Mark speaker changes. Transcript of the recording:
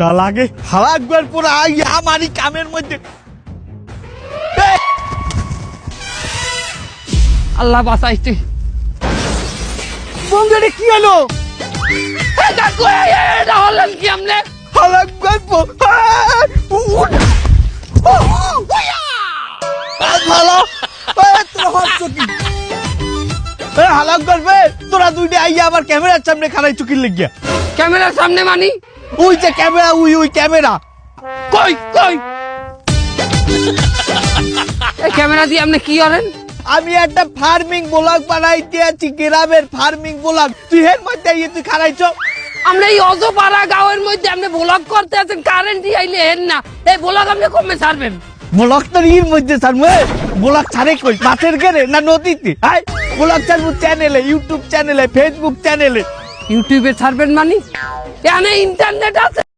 Speaker 1: ঠান্ডা লাগে হাওয়া একবার পুরো আমারই কামের মধ্যে
Speaker 2: আল্লাহ বাঁচাইছে।
Speaker 1: বন্ধুরে কি হলো
Speaker 2: কাকু এটা হলেন কি আপনি?
Speaker 1: হালাক গল্প ভালো তোরা হচ্ছ কি হালাক গল্পে তোরা দুইটা আইয়া আবার ক্যামেরার সামনে খারাই চুকির লেগিয়া
Speaker 2: ক্যামেরার সামনে মানি
Speaker 1: ওই যে ক্যামেরা ওই ক্যামেরা
Speaker 2: কই কই এই ক্যামেরা দিয়ে আপনি কি করেন?
Speaker 1: আমি একটা ফার্মিং ব্লগ বানাইতে আছি গ্রামের ফার্মিং ব্লগ তুই এর মধ্যে তুই খারাইছ
Speaker 2: আমরা এই অজপাড়া গাঁয়ের মধ্যে আপনি ব্লগ করতে আছেন কারেন্ট আইলে হেন না এই ব্লগ আপনি কমে ছাড়বেন
Speaker 1: ব্লগ তো এর মধ্যে ছাড়বো ব্লগ ছাড়ে কই মাঠের ঘেরে না নদীতে হাই ব্লগ ছাড়বো চ্যানেলে ইউটিউব চ্যানেলে ফেসবুক চ্যানেলে
Speaker 2: ইউটিউবে ছাড়বেন মানি এখানে ইন্টারনেট আছে